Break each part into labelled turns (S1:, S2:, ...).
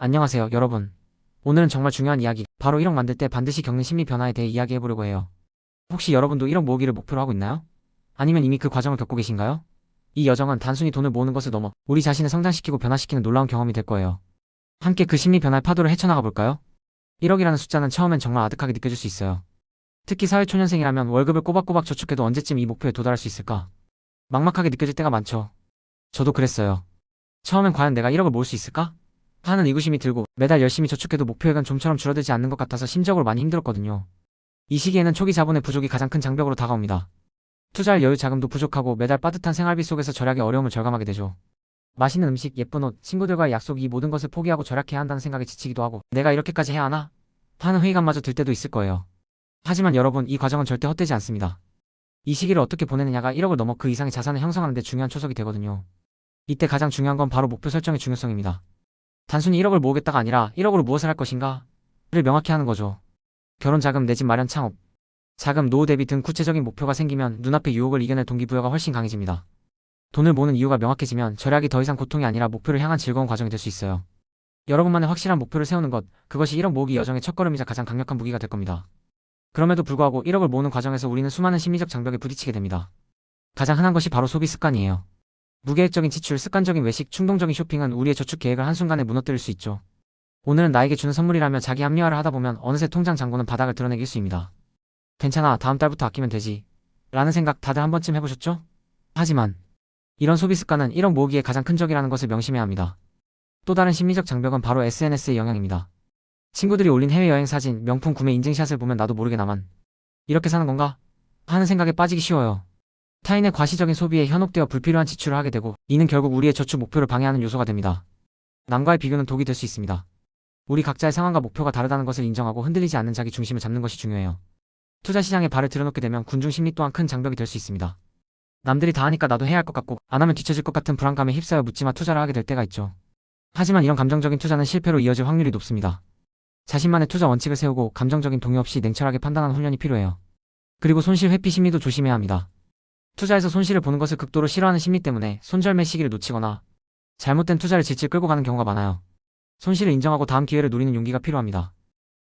S1: 안녕하세요, 여러분. 오늘은 정말 중요한 이야기, 바로 1억 만들 때 반드시 겪는 심리 변화에 대해 이야기해보려고 해요. 혹시 여러분도 1억 모으기를 목표로 하고 있나요? 아니면 이미 그 과정을 겪고 계신가요? 이 여정은 단순히 돈을 모으는 것을 넘어 우리 자신을 성장시키고 변화시키는 놀라운 경험이 될 거예요. 함께 그 심리 변화의 파도를 헤쳐나가 볼까요? 1억이라는 숫자는 처음엔 정말 아득하게 느껴질 수 있어요. 특히 사회초년생이라면 월급을 꼬박꼬박 저축해도 언제쯤 이 목표에 도달할 수 있을까? 막막하게 느껴질 때가 많죠. 저도 그랬어요. 처음엔 과연 내가 1억을 모을 수 있을까? 하는 의구심이 들고 매달 열심히 저축해도 목표액은 좀처럼 줄어들지 않는 것 같아서 심적으로 많이 힘들었거든요. 이 시기에는 초기 자본의 부족이 가장 큰 장벽으로 다가옵니다. 투자할 여유 자금도 부족하고 매달 빠듯한 생활비 속에서 절약의 어려움을 절감하게 되죠. 맛있는 음식, 예쁜 옷, 친구들과의 약속 이 모든 것을 포기하고 절약해야 한다는 생각에 지치기도 하고 내가 이렇게까지 해야 하나? 하는 회의감마저 들 때도 있을 거예요. 하지만 여러분, 이 과정은 절대 헛되지 않습니다. 이 시기를 어떻게 보내느냐가 1억을 넘어 그 이상의 자산을 형성하는 데 중요한 초석이 되거든요. 이때 가장 중요한 건 바로 목표 설정의 중요성입니다. 단순히 1억을 모으겠다가 아니라 1억으로 무엇을 할 것인가를 명확히 하는 거죠. 결혼 자금, 내 집 마련, 창업, 자금, 노후 대비 등 구체적인 목표가 생기면 눈앞의 유혹을 이겨낼 동기부여가 훨씬 강해집니다. 돈을 모으는 이유가 명확해지면 절약이 더 이상 고통이 아니라 목표를 향한 즐거운 과정이 될 수 있어요. 여러분만의 확실한 목표를 세우는 것, 그것이 1억 모으기 여정의 첫걸음이자 가장 강력한 무기가 될 겁니다. 그럼에도 불구하고 1억을 모으는 과정에서 우리는 수많은 심리적 장벽에 부딪히게 됩니다. 가장 흔한 것이 바로 소비 습관이에요. 무계획적인 지출, 습관적인 외식, 충동적인 쇼핑은 우리의 저축 계획을 한순간에 무너뜨릴 수 있죠. 오늘은 나에게 주는 선물이라며 자기 합리화를 하다 보면 어느새 통장 잔고는 바닥을 드러내기 일쑤입니다. 괜찮아, 다음 달부터 아끼면 되지 라는 생각 다들 한 번쯤 해보셨죠? 하지만 이런 소비 습관은 1억 모으기의 가장 큰 적이라는 것을 명심해야 합니다. 또 다른 심리적 장벽은 바로 SNS의 영향입니다. 친구들이 올린 해외여행 사진, 명품 구매 인증샷을 보면 나도 모르게 나만 이렇게 사는 건가? 하는 생각에 빠지기 쉬워요. 타인의 과시적인 소비에 현혹되어 불필요한 지출을 하게 되고 이는 결국 우리의 저축 목표를 방해하는 요소가 됩니다. 남과의 비교는 독이 될 수 있습니다. 우리 각자의 상황과 목표가 다르다는 것을 인정하고 흔들리지 않는 자기 중심을 잡는 것이 중요해요. 투자 시장에 발을 들여놓게 되면 군중 심리 또한 큰 장벽이 될 수 있습니다. 남들이 다 하니까 나도 해야 할 것 같고 안 하면 뒤처질 것 같은 불안감에 휩싸여 묻지마 투자를 하게 될 때가 있죠. 하지만 이런 감정적인 투자는 실패로 이어질 확률이 높습니다. 자신만의 투자 원칙을 세우고 감정적인 동요 없이 냉철하게 판단하는 훈련이 필요해요. 그리고 손실 회피 심리도 조심해야 합니다. 투자에서 손실을 보는 것을 극도로 싫어하는 심리 때문에 손절매 시기를 놓치거나 잘못된 투자를 질질 끌고 가는 경우가 많아요. 손실을 인정하고 다음 기회를 노리는 용기가 필요합니다.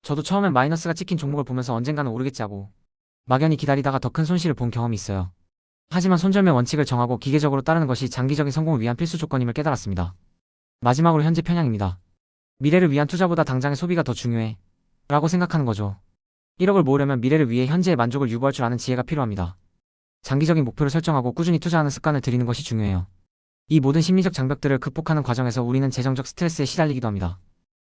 S1: 저도 처음엔 마이너스가 찍힌 종목을 보면서 언젠가는 오르겠지 하고 막연히 기다리다가 더 큰 손실을 본 경험이 있어요. 하지만 손절매 원칙을 정하고 기계적으로 따르는 것이 장기적인 성공을 위한 필수 조건임을 깨달았습니다. 마지막으로 현재 편향입니다. 미래를 위한 투자보다 당장의 소비가 더 중요해 라고 생각하는 거죠. 1억을 모으려면 미래를 위해 현재의 만족을 유보할 줄 아는 지혜가 필요합니다. 장기적인 목표를 설정하고 꾸준히 투자하는 습관을 들이는 것이 중요해요. 이 모든 심리적 장벽들을 극복하는 과정에서 우리는 재정적 스트레스에 시달리기도 합니다.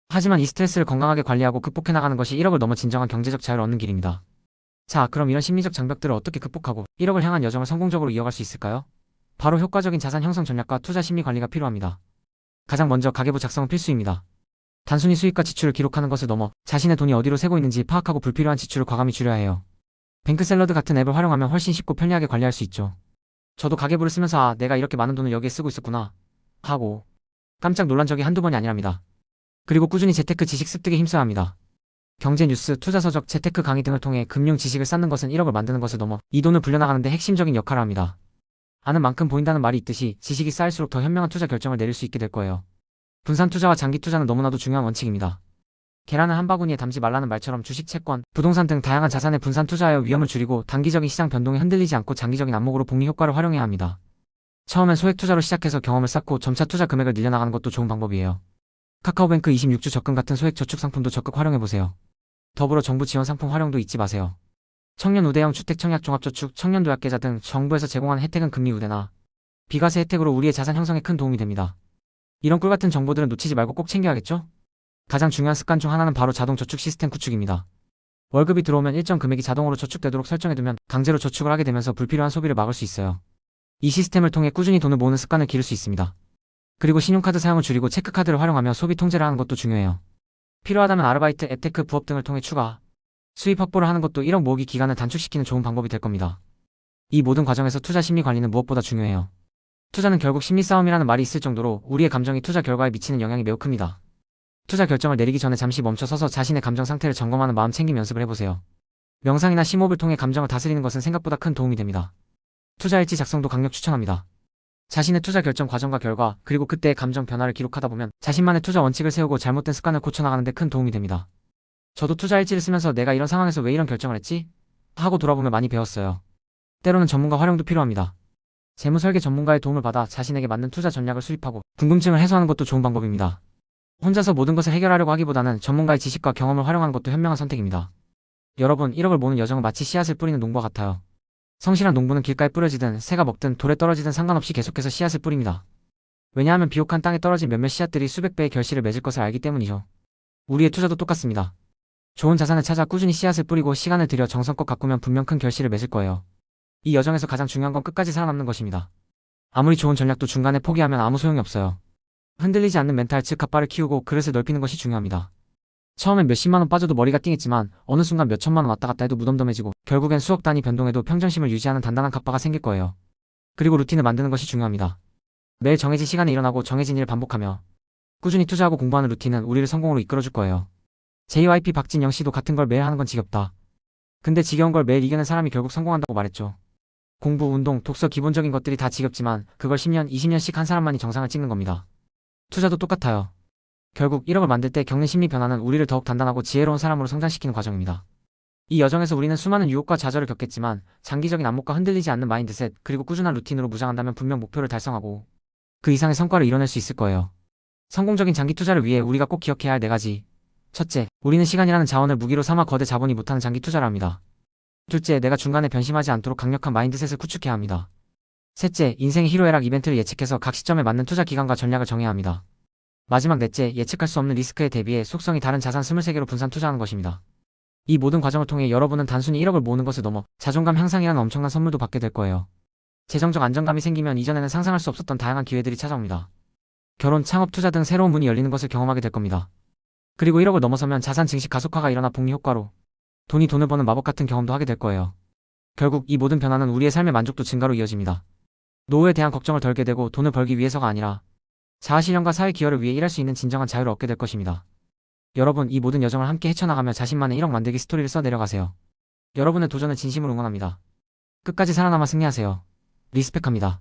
S1: 하지만 이 스트레스를 건강하게 관리하고 극복해 나가는 것이 1억을 넘어 진정한 경제적 자유를 얻는 길입니다. 자, 그럼 이런 심리적 장벽들을 어떻게 극복하고 1억을 향한 여정을 성공적으로 이어갈 수 있을까요? 바로 효과적인 자산 형성 전략과 투자 심리 관리가 필요합니다. 가장 먼저 가계부 작성은 필수입니다. 단순히 수입과 지출을 기록하는 것을 넘어 자신의 돈이 어디로 새고 있는지 파악하고 불필요한 지출을 과감히 줄여야 해요. 뱅크샐러드 같은 앱을 활용하면 훨씬 쉽고 편리하게 관리할 수 있죠. 저도 가계부를 쓰면서 아, 내가 이렇게 많은 돈을 여기에 쓰고 있었구나 하고 깜짝 놀란 적이 한두 번이 아니랍니다. 그리고 꾸준히 재테크 지식 습득에 힘써야 합니다. 경제 뉴스, 투자 서적, 재테크 강의 등을 통해 금융 지식을 쌓는 것은 1억을 만드는 것을 넘어 이 돈을 불려나가는 데 핵심적인 역할을 합니다. 아는 만큼 보인다는 말이 있듯이 지식이 쌓일수록 더 현명한 투자 결정을 내릴 수 있게 될 거예요. 분산 투자와 장기 투자는 너무나도 중요한 원칙입니다. 계란을 한 바구니에 담지 말라는 말처럼 주식, 채권, 부동산 등 다양한 자산에 분산 투자하여 위험을 줄이고 단기적인 시장 변동에 흔들리지 않고 장기적인 안목으로 복리 효과를 활용해야 합니다. 처음엔 소액 투자로 시작해서 경험을 쌓고 점차 투자 금액을 늘려나가는 것도 좋은 방법이에요. 카카오뱅크 26주 적금 같은 소액 저축 상품도 적극 활용해보세요. 더불어 정부 지원 상품 활용도 잊지 마세요. 청년 우대형 주택 청약 종합저축, 청년 도약계좌 등 정부에서 제공하는 혜택은 금리 우대나 비과세 혜택으로 우리의 자산 형성에 큰 도움이 됩니다. 이런 꿀같은 정보들은 놓치지 말고 꼭 챙겨야겠죠? 가장 중요한 습관 중 하나는 바로 자동 저축 시스템 구축입니다. 월급이 들어오면 일정 금액이 자동으로 저축되도록 설정해두면 강제로 저축을 하게 되면서 불필요한 소비를 막을 수 있어요. 이 시스템을 통해 꾸준히 돈을 모으는 습관을 기를 수 있습니다. 그리고 신용카드 사용을 줄이고 체크카드를 활용하며 소비 통제를 하는 것도 중요해요. 필요하다면 아르바이트, 앱테크, 부업 등을 통해 추가 수입 확보를 하는 것도 1억 모으기 기간을 단축시키는 좋은 방법이 될 겁니다. 이 모든 과정에서 투자 심리 관리는 무엇보다 중요해요. 투자는 결국 심리 싸움이라는 말이 있을 정도로 우리의 감정이 투자 결과에 미치는 영향이 매우 큽니다. 투자 결정을 내리기 전에 잠시 멈춰 서서 자신의 감정 상태를 점검하는 마음 챙김 연습을 해보세요. 명상이나 심호흡을 통해 감정을 다스리는 것은 생각보다 큰 도움이 됩니다. 투자 일지 작성도 강력 추천합니다. 자신의 투자 결정 과정과 결과, 그리고 그때의 감정 변화를 기록하다 보면 자신만의 투자 원칙을 세우고 잘못된 습관을 고쳐나가는 데 큰 도움이 됩니다. 저도 투자 일지를 쓰면서 내가 이런 상황에서 왜 이런 결정을 했지? 하고 돌아보며 많이 배웠어요. 때로는 전문가 활용도 필요합니다. 재무 설계 전문가의 도움을 받아 자신에게 맞는 투자 전략을 수립하고 궁금증을 해소하는 것도 좋은 방법입니다. 혼자서 모든 것을 해결하려고 하기보다는 전문가의 지식과 경험을 활용하는 것도 현명한 선택입니다. 여러분, 1억을 모으는 여정은 마치 씨앗을 뿌리는 농부와 같아요. 성실한 농부는 길가에 뿌려지든 새가 먹든 돌에 떨어지든 상관없이 계속해서 씨앗을 뿌립니다. 왜냐하면 비옥한 땅에 떨어진 몇몇 씨앗들이 수백 배의 결실을 맺을 것을 알기 때문이죠. 우리의 투자도 똑같습니다. 좋은 자산을 찾아 꾸준히 씨앗을 뿌리고 시간을 들여 정성껏 가꾸면 분명 큰 결실을 맺을 거예요. 이 여정에서 가장 중요한 건 끝까지 살아남는 것입니다. 아무리 좋은 전략도 중간에 포기하면 아무 소용이 없어요. 흔들리지 않는 멘탈, 즉 갑바를 키우고 그릇을 넓히는 것이 중요합니다. 처음엔 몇십만 원 빠져도 머리가 띵했지만 어느 순간 몇천만 원 왔다 갔다 해도 무덤덤해지고 결국엔 수억 단위 변동해도 평정심을 유지하는 단단한 갑바가 생길 거예요. 그리고 루틴을 만드는 것이 중요합니다. 매일 정해진 시간에 일어나고 정해진 일을 반복하며 꾸준히 투자하고 공부하는 루틴은 우리를 성공으로 이끌어줄 거예요. JYP 박진영 씨도 같은 걸 매일 하는 건 지겹다. 근데 지겨운 걸 매일 이겨낸 사람이 결국 성공한다고 말했죠. 공부, 운동, 독서 기본적인 것들이 다 지겹지만 그걸 10년, 20년씩 한 사람만이 정상을 찍는 겁니다. 투자도 똑같아요. 결국 1억을 만들 때 겪는 심리 변화는 우리를 더욱 단단하고 지혜로운 사람으로 성장시키는 과정입니다. 이 여정에서 우리는 수많은 유혹과 좌절을 겪겠지만 장기적인 안목과 흔들리지 않는 마인드셋, 그리고 꾸준한 루틴으로 무장한다면 분명 목표를 달성하고 그 이상의 성과를 이뤄낼 수 있을 거예요. 성공적인 장기 투자를 위해 우리가 꼭 기억해야 할 4가지. 첫째, 우리는 시간이라는 자원을 무기로 삼아 거대 자본이 못하는 장기 투자를 합니다. 둘째, 내가 중간에 변심하지 않도록 강력한 마인드셋을 구축해야 합니다. 셋째, 인생의 희로애락 이벤트를 예측해서 각 시점에 맞는 투자 기간과 전략을 정해야 합니다. 마지막 넷째, 예측할 수 없는 리스크에 대비해 속성이 다른 자산 23개로 분산 투자하는 것입니다. 이 모든 과정을 통해 여러분은 단순히 1억을 모으는 것을 넘어 자존감 향상이라는 엄청난 선물도 받게 될 거예요. 재정적 안정감이 생기면 이전에는 상상할 수 없었던 다양한 기회들이 찾아옵니다. 결혼, 창업, 투자 등 새로운 문이 열리는 것을 경험하게 될 겁니다. 그리고 1억을 넘어서면 자산 증식 가속화가 일어나 복리 효과로 돈이 돈을 버는 마법 같은 경험도 하게 될 거예요. 결국 이 모든 변화는 우리의 삶의 만족도 증가로 이어집니다. 노후에 대한 걱정을 덜게 되고 돈을 벌기 위해서가 아니라 자아실현과 사회 기여를 위해 일할 수 있는 진정한 자유를 얻게 될 것입니다. 여러분, 이 모든 여정을 함께 헤쳐나가며 자신만의 1억 만들기 스토리를 써 내려가세요. 여러분의 도전을 진심으로 응원합니다. 끝까지 살아남아 승리하세요. 리스펙합니다.